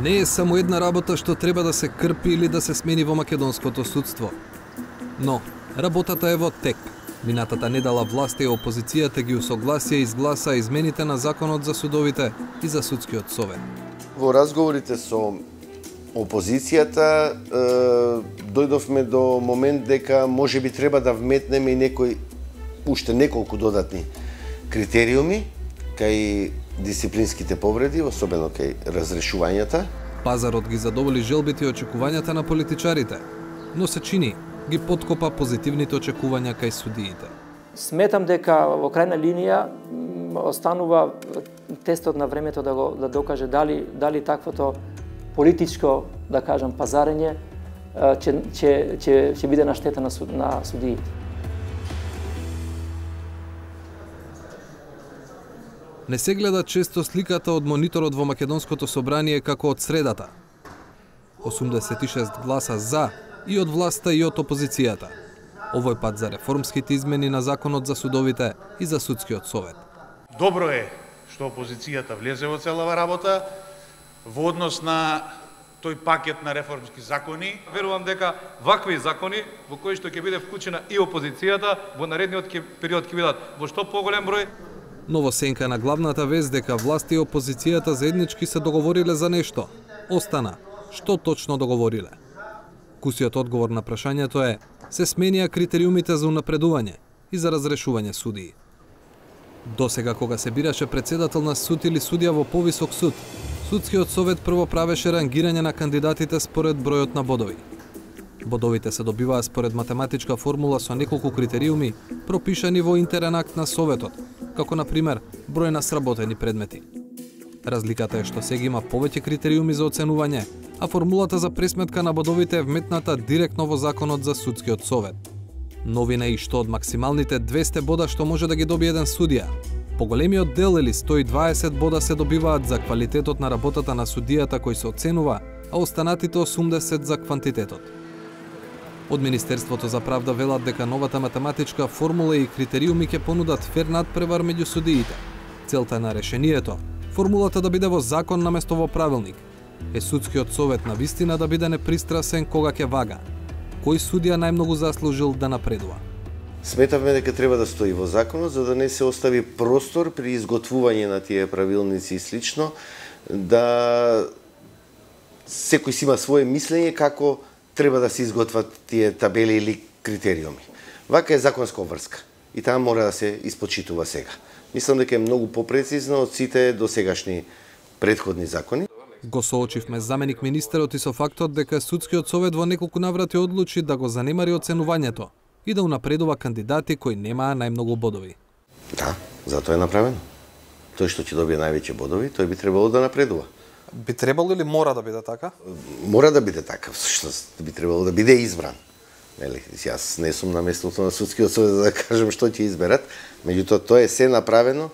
Не е само една работа што треба да се крпи или да се смени во македонското судство. Но, работата е во тек. Минатата недела власта и опозицијата ги усогласија и изгласа измените на законот за судовите и за судскиот совет. Во разговорите со опозицијата дојдовме до момент дека можеби треба да вметнеме и уште неколку додатни критериуми кај дисциплинските повреди, особено кај разрешувањата. Пазарот ги задоволи желбите и очекувањата на политичарите, но се чини ги подкопа позитивните очекувања кај судиите. Сметам дека во крајна линија останува тестот на времето да докаже дали таквото политичко, да кажам, пазарење ќе биде на штета на судиите. Не се гледа често сликата од мониторот во Македонското собрание како од средата. 86 гласа за и од власта и од опозицијата. Овој пат за реформските измени на законот за судовите и за судскиот совет. Добро е што опозицијата влезе во целава работа во однос на тој пакет на реформски закони. Верувам дека вакви закони во кои што ќе биде вклучена и опозицијата во наредниот период ќе бидат во што поголем број. Но во сенка на главната вест дека власта и опозицијата заеднички се договориле за нешто, остана што точно договориле. Кусиот одговор на прашањето е се сменија критериумите за унапредување и за разрешување судии. Досега кога се бираше председател на суд или судија во повисок суд, судскиот совет прво правеше рангирање на кандидатите според бројот на бодови. Бодовите се добиваа според математичка формула со неколку критериуми пропишани во интерен акт на советот, како на пример број на сработени предмети. Разликата е што сега има повеќе критериуми за оценување, а формулата за пресметка на бодовите е вметната директно во законот за судскиот совет. Новина е и што од максималните 200 бода што може да ги добие еден судија, поголемиот дел или 120 бода се добиваат за квалитетот на работата на судијата кој се оценува, а останатите 80 за квантитетот. Од Министерството за правда велат дека новата математичка формула и критериуми ќе понудат фер надпревар меѓу судиите. Целта на решението, формулата да биде во закон наместо во правилник, е судскиот совет на вистина да биде непристрасен кога ќе вага. Кој судија најмногу заслужил да напредува? Сметавме дека треба да стои во законот за да не се остави простор при изготвување на тие правилници и слично, да секој си има свое мислење како треба да се изготват тие табели или критериуми. Вака е законска обврска и таа мора да се испочитува сега. Мислам дека е многу попрецизно од сите досегашни претходни закони. Го соочивме заменик министерот и со фактот дека судскиот совет во неколку наврати одлучи да го занемари оценувањето и да унапредува кандидати кои немаа најмногу бодови. Да, затоа е направено. Тој што ќе добие највеќе бодови, тој би требало да напредува. Би требало или мора да биде така? Мора да биде така, всушност би требало да биде избран. Нели, јас не сум на местото на судскиот совет за да кажам што ќе изберат, меѓутоа тоа е се направено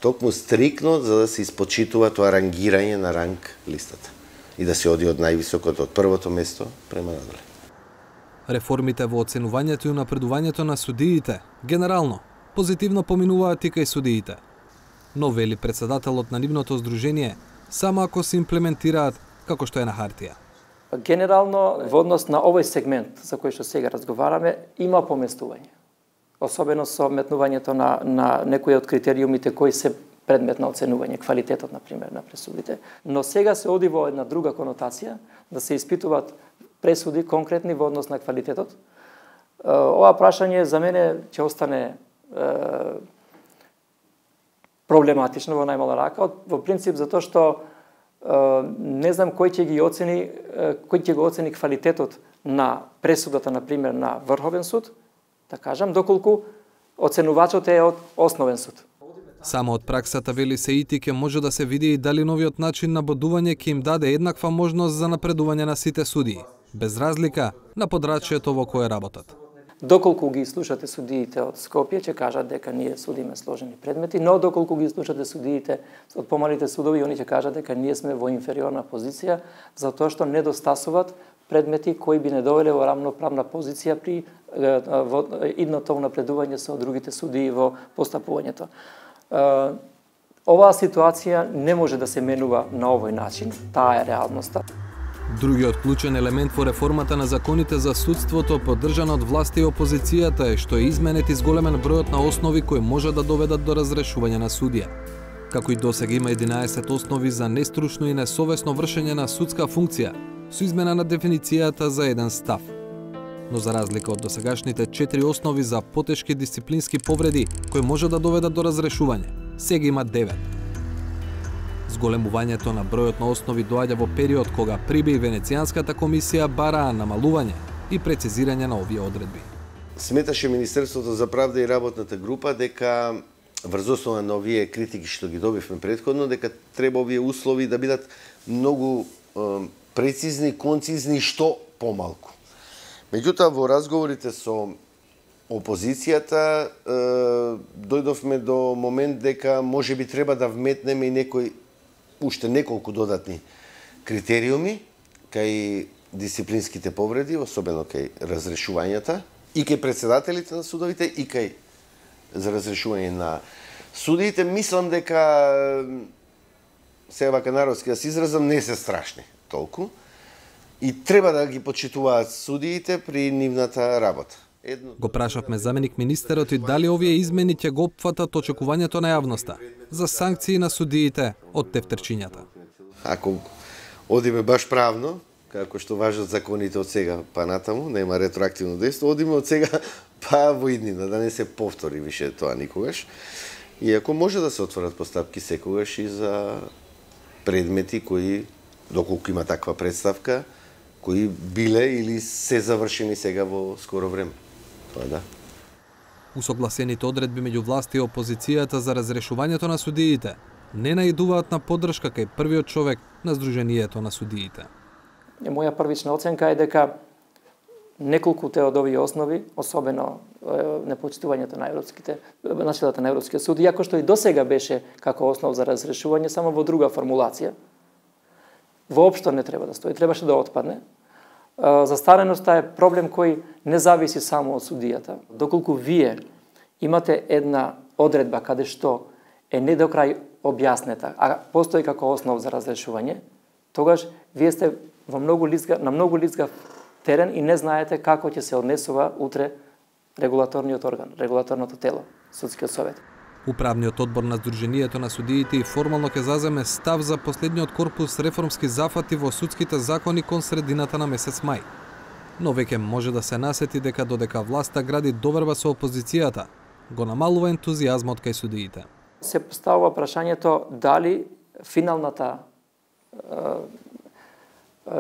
токму стрикно за да се испочитува тоа рангирање на ранг листата и да се оди од највисокото, од првото место према надоле. Реформите во оценувањето и напредувањето на судиите, генерално, позитивно поминуваат и кај судиите. Но вели председателот на нивното здружение, само ако се имплементираат како што е на хартија. Генерално, во однос на овој сегмент за кој што сега разговараме, има поместување. Особено со метнувањето на некои од критериумите кои се предмет на оценување, квалитетот, например, на пресудите. Но сега се оди во една друга конотација, да се испитуваат пресуди конкретни во однос на квалитетот. Ова прашање за мене ќе остане проблематично во најмала рака, во принцип затоа што не знам кој ќе го оцени квалитетот на пресудата, например, на Врховен суд, да кажам, доколку оценувачот е од Основен суд. Само од праксата, вели Сеити, ке може да се види и дали новиот начин на бодување ќе им даде еднаква можност за напредување на сите судии, без разлика на подрачјето во кое работат. Доколку ги слушате судиите од Скопје, ќе кажат дека ние судиме сложени предмети, но доколку ги слушате судиите од помалите судови, они ќе кажат дека ние сме во инфериорна позиција, затоа што недостасуваат предмети кои би не довеле во рамноправна позиција при идното напредување со другите судии во постапувањето. Оваа ситуација не може да се менува на овој начин. Таа е реалноста. Другиот клучен елемент во реформата на законите за судството, поддржана од власта и опозицијата, е што е изменет и зголемен бројот на основи кои може да доведат до разрешување на судија. Како и досега има 11 основи за нестручно и несовесно вршење на судска функција, со измена на дефиницијата за еден став. Но за разлика од досегашните 4 основи за потешки дисциплински повреди кои може да доведат до разрешување, сега има 9. Зголемувањето на бројот на основи доаѓа во период кога приби Венецијанската комисија бараа намалување и прецизирање на овие одредби. Сметаше Министерството за правда и работната група дека врз основа на овие критики што ги добивме претходно, дека треба овие услови да бидат многу прецизни, концизни, што помалку. Меѓутоа, во разговорите со опозицијата дојдовме до момент дека можеби треба да вметнеме и уште неколку додатни критериуми кај дисциплинските повреди, особено кај разрешувањата, и кај председателите на судовите, и кај за разрешување на судиите. Мислам дека сега вака народски да се изразам, не се страшни толку и треба да ги почитуваат судиите при нивната работа. Го прашавме заменик министерот и дали овие измени ќе го опфатат очекувањето на јавноста за санкции на судиите од тефтерчињата. Ако одиме баш правно, како што важат законите од сега па натаму, нема ретроактивно дејство, одиме од сега па во иднина, да не се повтори више тоа никогаш. Иако може да се отворат постапки секогаш и за предмети кои, доколку има таква представка, кои биле или се завршени сега во скоро време. Тоа да. Усогласените одредби меѓу власта и опозицијата за разрешувањето на судиите не наидуваат на поддршка кај првиот човек на Сдруженијето на судиите. Моја првична оценка е дека неколку од овие основи, особено непочитувањето на начелата на Европскиот суд, иако што и досега беше како основ за разрешување, само во друга формулација, воопшто не треба да стои, требаше да отпадне. Застареноста е проблем кој не зависи само од судијата. Доколку вие имате една одредба каде што е не до крај објаснета, а постои како основ за разрешување, тогаш вие сте на многу лизгав терен и не знаете како ќе се однесува утре регулаторниот орган, регулаторното тело, судскиот совет. Управниот одбор на Сдруженијето на судиите и формално ќе заземе став за последниот корпус реформски зафати во судските закони кон средината на месец мај. Но веќе може да се насети дека додека власта гради доверба со опозицијата, го намалува ентузијазмот кај судиите. Се поставува прашањето дали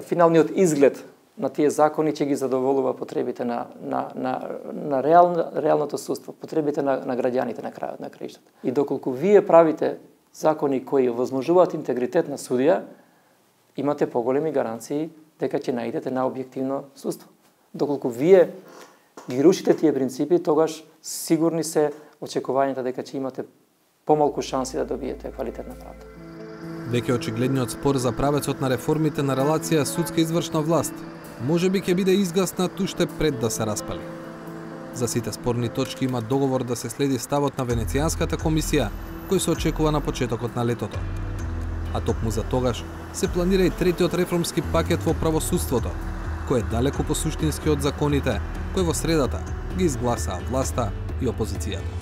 финалниот изглед на тие закони ќе ги задоволува потребите на реалното судство, потребите на граѓаните на крајот на краиштата. И доколку вие правите закони кои возможуваат интегритет на судија, имате поголеми гаранции дека ќе наидете на објективно судство. Доколку вие ги рушите тие принципи, тогаш сигурни се очекувањата дека ќе имате помалку шанси да добиете квалитетна правда. Веќе очигледниот спор за правецот на реформите на релација судска извршна власт можеби ќе биде изгаснат уште пред да се распали. За сите спорни точки има договор да се следи ставот на Венецијанската комисија, кој се очекува на почетокот на летото. А токму за тогаш се планира и третиот реформски пакет во правосудството, кој е далеку посуштински од законите, кој во средата ги изгласаа власта и опозицијата.